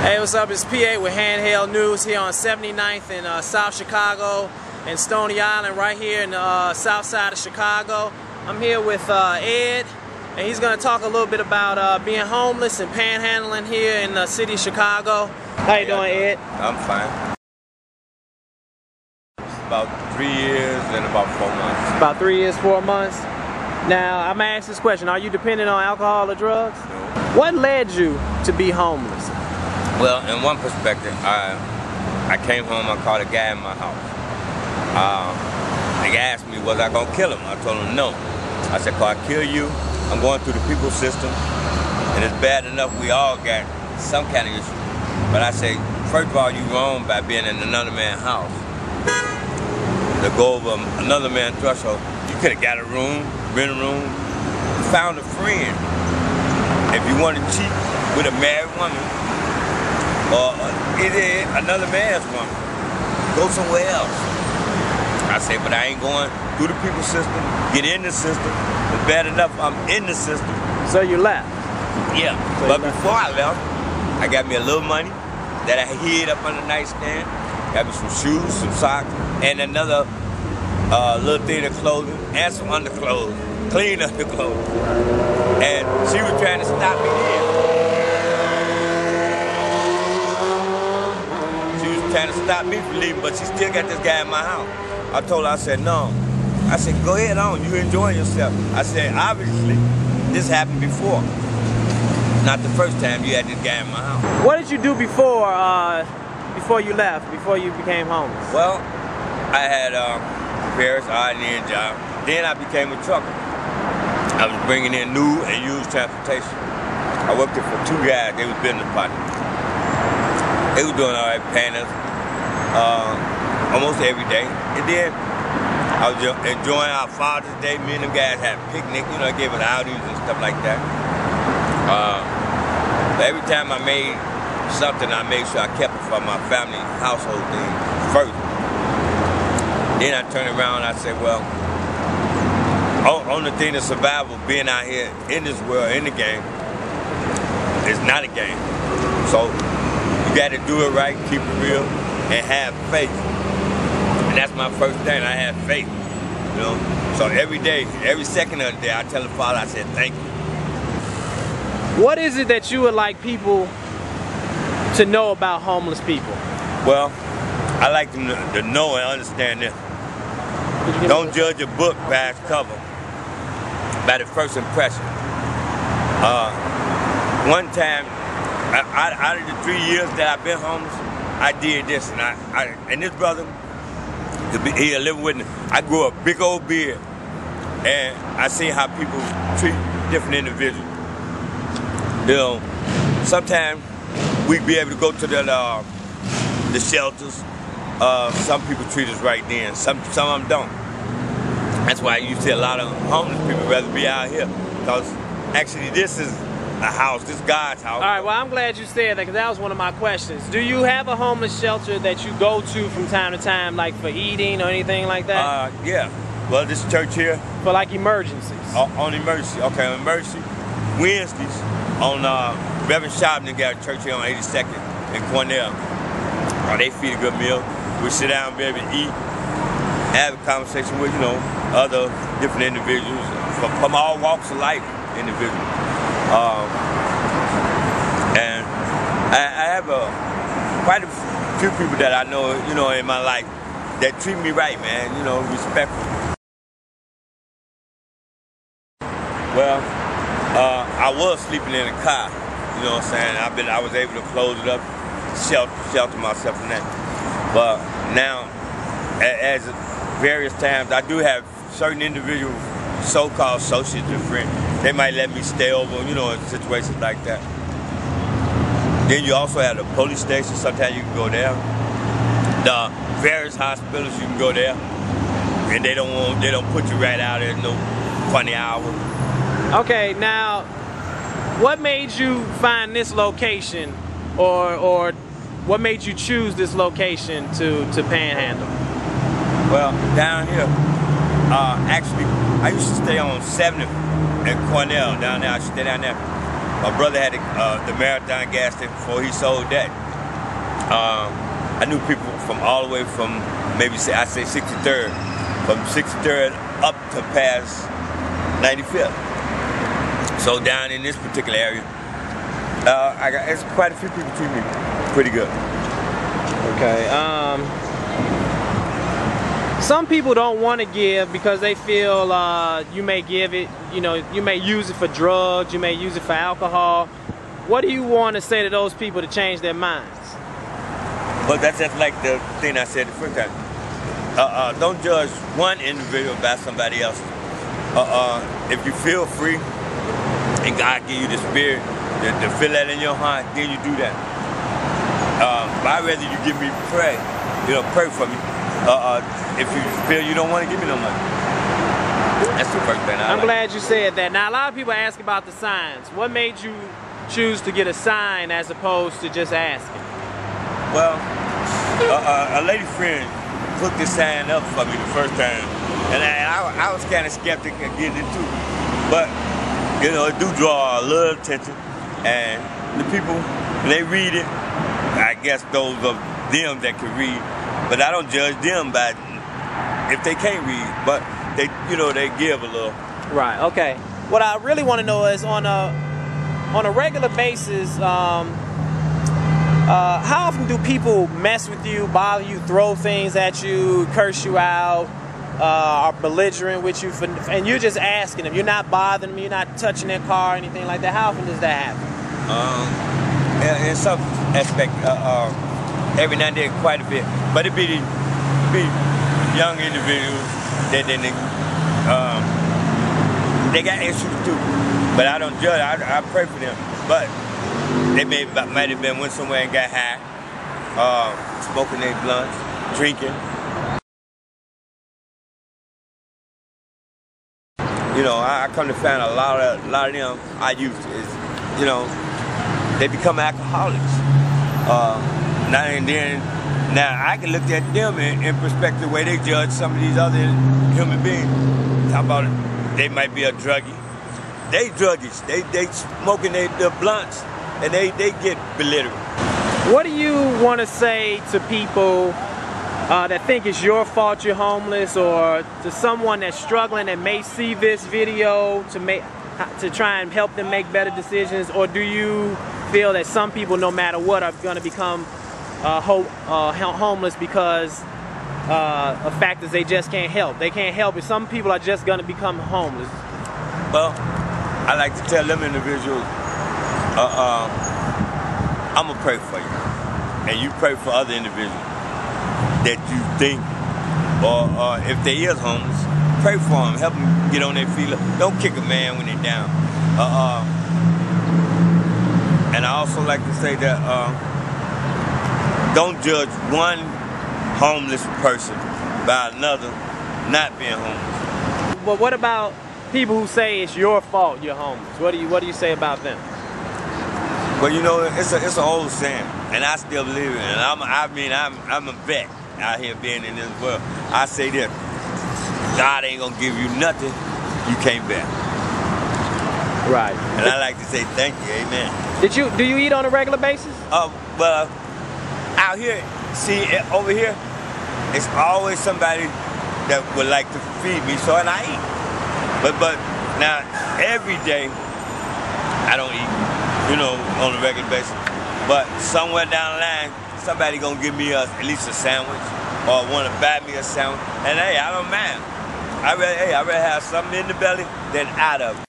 Hey, what's up? It's PA with Handheld News here on 79th in South Chicago and Stony Island, right here in the south side of Chicago. I'm here with Ed, and he's going to talk a little bit about being homeless and panhandling here in the city of Chicago. How you doing, Ed? I'm fine. About 3 years and about 4 months. About 3 years, 4 months. Now, I'm going to ask this question. Are you dependent on alcohol or drugs? No. What led you to be homeless? Well, in one perspective, I came home, I caught a guy in my house. He asked me, was I gonna kill him? I told him no. I said, "If I kill you, I'm going through the people system, and it's bad enough we all got some kind of issue. But I say, first of all, you wrong by being in another man's house. To go over another man's threshold, you could have got a room, rent a room, found a friend. If you want to cheat with a married woman, or another man's woman, go somewhere else." I say, but I ain't going through the people system, get in the system. It's bad enough I'm in the system. So you left? Yeah, but before I left, I got me a little money that I hid up on the nightstand, got me some shoes, some socks, and another little thing of clothing, and some underclothes, clean underclothes. And she was trying to stop me there. Trying to stop me from leaving, but she still got this guy in my house. I told her, I said, no. I said, go ahead on, you enjoying yourself. I said, obviously, this happened before. Not the first time you had this guy in my house. What did you do before you left, before you became homeless? Well, I had various odd and end jobs. Then I became a trucker. I was bringing in new and used transportation. I worked there for 2 guys, they was business partners. They was doing all right, paying us almost every day. And then I was enjoying our Father's Day. Me and them guys had a picnic, you know, gave us outings and stuff like that. But every time I made something, I made sure I kept it for my family household thing first. Then I turned around and I said, well, only thing to survival being out here in this world, in the game, is not a game. So you got to do it right, keep it real, and have faith. And that's my first thing, I have faith, you know. So every day, every second of the day, I tell the Father, I said, thank you. What is it that you would like people to know about homeless people? Well, I like them to know and understand this. Don't judge a book by its cover, by the first impression. One time, out of the 3 years that I've been homeless, I did this, and this brother, he living with me. I grew a big old beard, and I seen how people treat different individuals. You know, sometimes we be able to go to the shelters. Some people treat us right then, some of them don't. That's why you see a lot of homeless people rather be out here, because actually this is a house, this is God's house. All right, well, I'm glad you said that, because that was one of my questions. Do you have a homeless shelter that you go to from time to time, like for eating or anything like that? Yeah. Well, this church here. For like emergencies? On emergency, okay, on emergency. Wednesdays, on Reverend Shopman got a church here on 82nd in Cornell. They feed a good meal. We sit down, be able to eat, have a conversation with, you know, other different individuals from all walks of life individuals. And I have quite a few people that I know, you know, in my life that treat me right, man, you know, respectful. Well, I was sleeping in a car, you know what I'm saying? I was able to close it up, shelter myself from that. But now, as various times, I do have certain individuals, so-called associates and friends. They might let me stay over, you know, in situations like that. Then you also have the police station. Sometimes you can go there. The various hospitals, you can go there, and they don't put you right out there. No funny hour. Okay, now, what made you find this location, or what made you choose this location to panhandle? Well, down here, actually, I used to stay on 70th and Cornell down there. I used to stay down there. My brother had the Marathon gas station before he sold that. I knew people from all the way from maybe I say 63rd, from 63rd up to past 95th. So down in this particular area, it's quite a few people treat me pretty good. Okay. Some people don't want to give because they feel you may give it, you may use it for drugs, you may use it for alcohol. What do you want to say to those people to change their minds? But that's just like the thing I said the first time. Don't judge one individual by somebody else. If you feel free and God give you the spirit to feel that in your heart, then you do that. I'd rather you give me pray for me. If you feel you don't want to give me no money. That's the first thing I'm glad you said that. Now, a lot of people ask about the signs. What made you choose to get a sign as opposed to just asking? Well, a lady friend put this sign up for me the first time, and I was kind of skeptic of getting it too. But, it do draw a little attention, and the people, when they read it, I guess those of them that can read, but I don't judge them by if they can't read, but they give a little. Right. Okay. What I really want to know is on a regular basis, how often do people mess with you, bother you, throw things at you, curse you out, are belligerent with you, and you're just asking them? You're not bothering them. You're not touching their car or anything like that. How often does that happen? In some aspect, every now and then, quite a bit. But it be young individuals that they got issues too. But I don't judge. I pray for them. But they might have been went somewhere and got high, smoking their blunts, drinking. I come to find a lot of them I used they become alcoholics. Now I can look at them in perspective the way they judge some of these other human beings. How about it? They might be a druggie. They druggies. They smoking their blunts, and they get belligerent. What do you want to say to people that think it's your fault you're homeless, or to someone that's struggling and may see this video to try and help them make better decisions? Or do you feel that some people, no matter what, are going to become homeless because of factors they just can't help? They can't help it. Some people are just going to become homeless. Well, I like to tell them individuals, I'm going to pray for you. And you pray for other individuals that you think, or if they is homeless, pray for them, help them get on their feet. Don't kick a man when they're down. And I also like to say that don't judge one homeless person by another not being homeless. But what about people who say it's your fault you're homeless? What do you say about them? Well, it's an old saying, and I still believe it. And I'm a vet out here being in this world. I say this: God ain't gonna give you nothing you can't bear. Right. And I like to say thank you, amen. Do you eat on a regular basis? Well, out here, see, over here, it's always somebody that would like to feed me, and I eat. But now every day I don't eat, on a regular basis. But somewhere down the line, somebody gonna give me at least a sandwich, or want to buy me a sandwich, and hey, I don't mind. I'd rather have something in the belly than out of it.